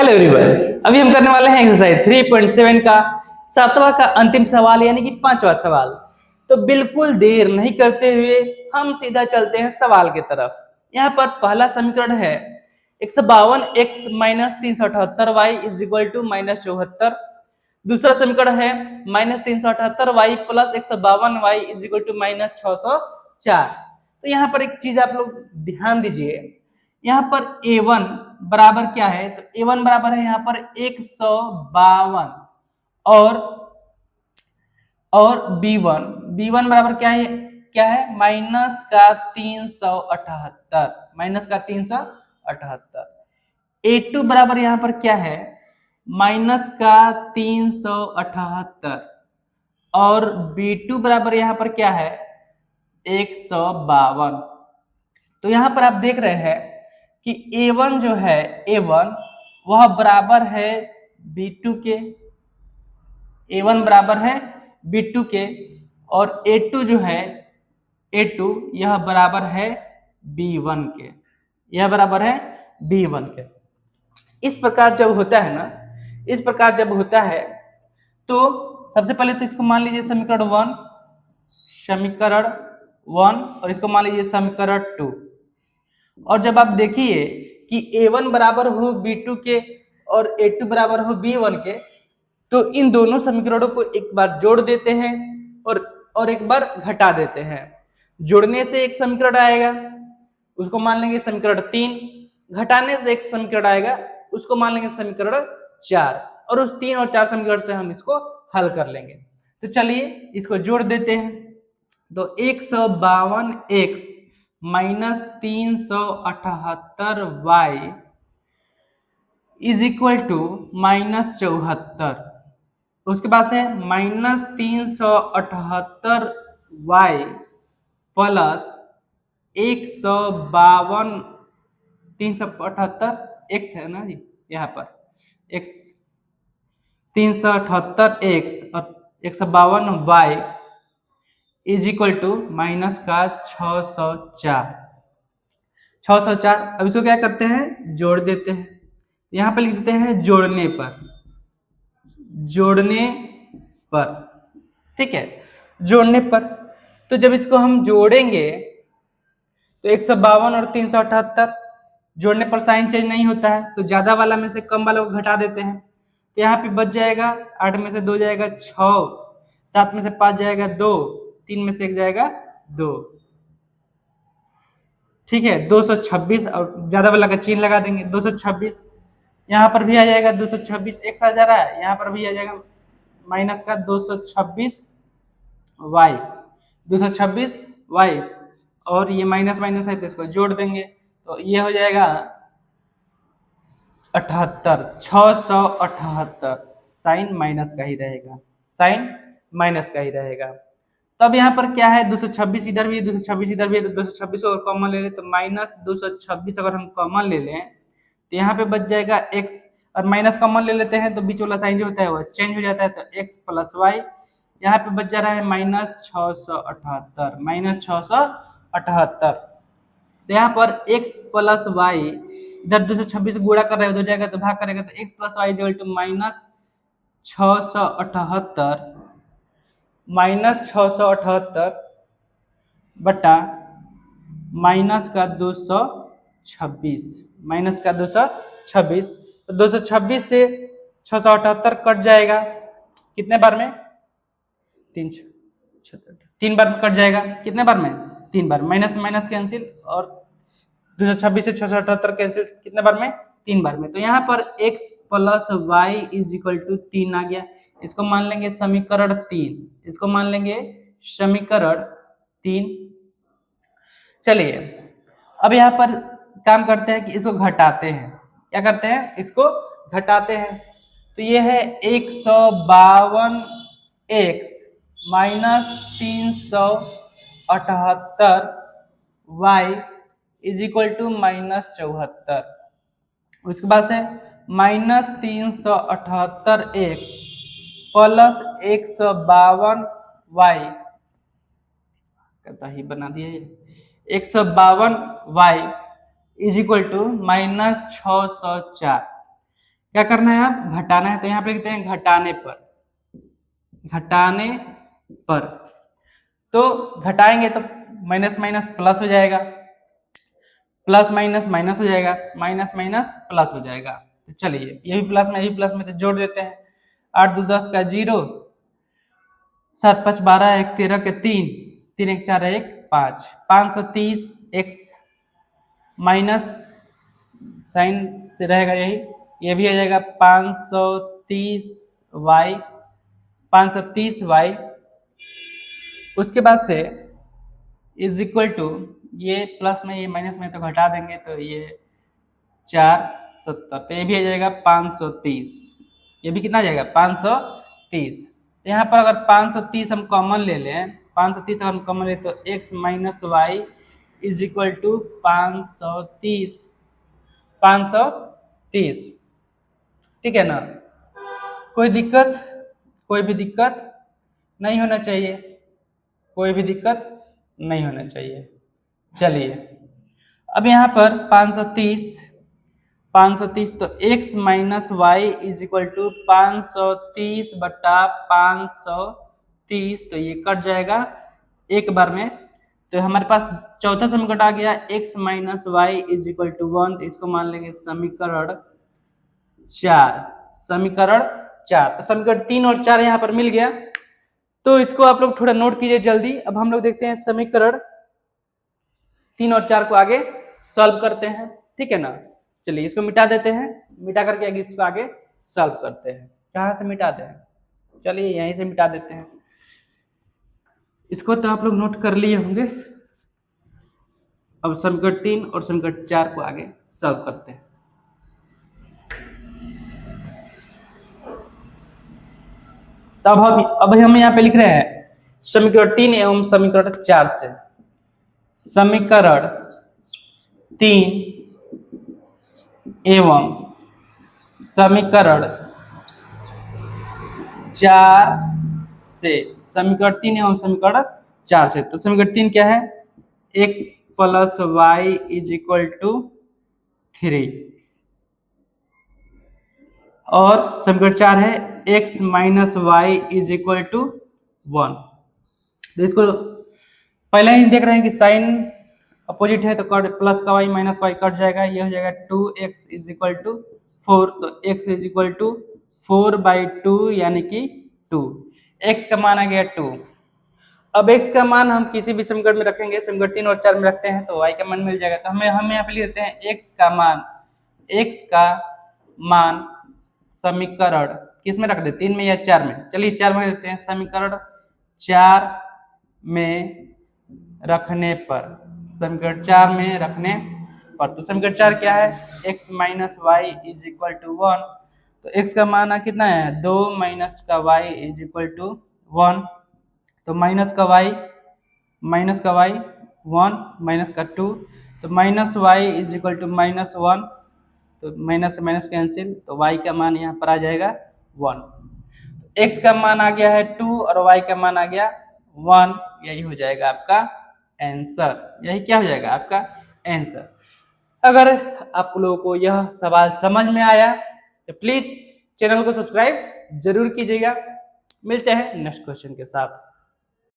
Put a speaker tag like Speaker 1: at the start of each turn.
Speaker 1: Hello everyone, अभी हम करने वाले हैं एक्सरसाइज 3.7 का सातवां का अंतिम सवाल यानी कि पांचवा सवाल। तो बिल्कुल देर नहीं करते हुए हम सीधा चलते हैं सवाल की तरफ। यहाँ पर पहला समीकरण है 152x minus 378y is equal to minus 74। दूसरा समीकरण है minus 378y plus 152y is equal to minus 604। तो यहाँ पर एक चीज आप लोग ध्यान दीजिए, यहाँ पर a1 बराबर क्या है, तो a1 बराबर है यहाँ पर 152 और b1 बराबर क्या है माइनस का 378। a2 बराबर यहाँ पर क्या है माइनस का 378 और b2 बराबर यहाँ पर क्या है 152। तो यहाँ पर आप देख रहे हैं कि a1 जो है a1 वह बराबर है b2 के, a1 बराबर है b2 के और a2 जो है a2 यह बराबर है b1 के, यह बराबर है b1 के। इस प्रकार जब होता है ना, इस प्रकार जब होता है तो सबसे पहले तो इसको मान लीजिए समीकरण 1 और इसको मान लीजिए समीकरण 2। और जब आप देखिए कि a1 बराबर हो b2 के और a2 बराबर हो b1 के, तो इन दोनों समीकरणों को एक बार जोड़ देते हैं और एक बार घटा देते हैं। जोड़ने से एक समीकरण आएगा, उसको मान लेंगे समीकरण 3, घटाने से एक समीकरण आएगा, उसको मान लेंगे समीकरण 4, और उस 3 और 4 समीकरण से हम इसको हल कर लेंगे। तो चलिए इसको जोड़ देते हैं। तो 152x minus 378y is equal to minus 74। उसके बाद से माइनस 378y प्लस 152, 378 x है ना जी, यहाँ पर x 378x और 152y is equal to minus का 604। अब इसको क्या करते हैं जोड़ देते हैं। यहाँ पर लिख देते हैं जोड़ने पर, ठीक है, जोड़ने पर। तो जब इसको हम जोड़ेंगे तो 152 और 378 जोड़ने पर साइन चेंज नहीं होता है, तो ज्यादा वाला में से कम वाला को घटा देते हैं। तो यहाँ पे बच जाएगा 8 में से 2 जाएगा 6, 7 में से 5 जाएगा 2, 3 में से 1 जाएगा 2, ठीक है 226। और ज्यादा वाला का चिन्ह लगा देंगे 226। यहाँ पर भी आ जाएगा 226 x आ जा रहा है, यहाँ पर भी आ जाएगा माइनस का 226y और ये माइनस माइनस है तो इसको जोड़ देंगे, तो ये हो जाएगा 78, 678। साइन माइनस का ही रहेगा, साइन माइनस का ही रहेगा। तब यहाँ पर क्या है 226 इधर भी, 226 इधर भी है, तो 226 को कॉमन ले लें तो माइनस 226 अगर हम कॉमन ले लें तो यहाँ पे बच जाएगा x, और माइनस कॉमन ले लेते हैं तो बीच वाला साइन जो होता है वो चेंज हो जाता है, तो x प्लस वाई यहाँ पे बच जा रहा है माइनस 678। तो यहाँ पर x प्लस वाई इधर 226 गुणा कर रहे हो, 2 जाएगा तो भाग करेगा, तो x plus y equal to minus 678 बटा माइनस का 226। तो 226 से 678 कट जाएगा कितने बार में, 3 बार में कट जाएगा। कितने बार में, 3 बार। माइनस माइनस कैंसिल और 226 से 678 कैंसिल कितने बार में, 3 बार में। तो यहाँ पर x plus y is equal to 3 आ गया। इसको मान लेंगे समीकरण 3, इसको मान लेंगे समीकरण 3। चलिए अब यहाँ पर काम करते हैं कि इसको घटाते हैं। क्या करते हैं, इसको घटाते हैं। तो ये है 152x minus 378y is equal to minus 74। उसके बाद से माइनस 378x प्लस 152y कहता ही बना दिया, 152y is equal to minus 604। क्या करना है, आप घटाना है, तो यहाँ पे लिखते हैं घटाने पर, घटाने पर। तो घटाएंगे तो माइनस माइनस प्लस हो जाएगा, प्लस माइनस माइनस हो जाएगा, माइनस माइनस प्लस हो जाएगा। तो चलिए ये भी प्लस में, ये भी प्लस में, तो जोड़ देते हैं। 8 2 10 का 0, 7 5 12, 1 13 के 3, 3 1 4 1 5, 530 x माइनस साइन से रहेगा यही, ये भी आ जाएगा 530 y, 530 y। उसके बाद से इज इक्वल टू, ये प्लस में ये माइनस में तो घटा देंगे, तो ये 470, तो ये भी आ जाएगा 530, ये भी कितना आ जाएगा 530। तो यहाँ पर अगर 530 हम कॉमन ले लें, 530 अगर हम कॉमन ले तो x minus y is equal to 530, 530, ठीक है ना। कोई दिक्कत, कोई भी दिक्कत नहीं होना चाहिए, कोई भी दिक्कत नहीं होना चाहिए। चलिए अब यहाँ पर 530, 530, तो x minus y is equal to 530 बटा 530, तो ये कट जाएगा एक बार में। तो हमारे पास चौथा समीकरण आ गया x minus y is equal to 1, तो इसको मान लेंगे समीकरण 4, समीकरण 4। तो समीकरण 3 और 4 यहाँ पर मिल गया, तो इसको आप लोग थोड़ा नोट कीजिए जल्दी। अब हम लोग देखते हैं समीकरण 3 और 4 को आगे सॉल्व करते हैं, ठीक है ना। चलिए इसको मिटा देते हैं, मिटा करके आगे इसको आगे सॉल्व करते हैं। कहाँ से मिटाते हैं, चलिए यहीं से मिटा देते हैं। इसको तो आप लोग नोट कर लिए होंगे। अब समीकरण 3 और समीकरण 4 को आगे सॉल्व करते हैं। तब हम यहाँ पे लिख रहे हैं समीकरण 3 एवं समीकरण 4 से, समीकरण 3 एवं समीकरण 4 से, समीकरण 3 एवं समीकरण 4 से। तो समीकरण 3 क्या है, x plus y is equal to 3, और समीकरण 4 है x minus y is equal to 1। तो इसको पहले ही देख रहे हैं कि साइन अपोजिट है, तो प्लस का वाई माइनस का वाई कट जाएगा, ये हो जाएगा 2x इज इक्वल टू 4, तो x इज इक्वल टू 4/2 यानी कि 2। x का मान आ गया 2। अब x का मान हम किसी भी समीकरण में रखेंगे, समीकरण 3 और 4 में रखते हैं तो y का मान मिल जाएगा। तो हम यहाँ पे लिख देते हैं x का मान समीकरण किस में रख दे, 3 में या 4 में। चलिए 4 में देते हैं, समीकरण 4 में रखने पर, समीकरण 4 में रखने पर। तो समीकरण 4 क्या है, x minus y is equal to 1, तो x का मान कितना है 2 माइनस का y इज इक्वल टू 1, तो माइनस का y 1 माइनस का 2, तो minus y is equal to -1, तो माइनस से माइनस कैंसिल, तो y का मान यहाँ पर आ जाएगा 1। तो x का मान आ गया है 2 और y का मान आ गया 1, यही हो जाएगा आपका आंसर, यही क्या हो जाएगा आपका आंसर। अगर आप लोगों को यह सवाल समझ में आया तो प्लीज चैनल को सब्सक्राइब जरूर कीजिएगा। मिलते हैं नेक्स्ट क्वेश्चन के साथ।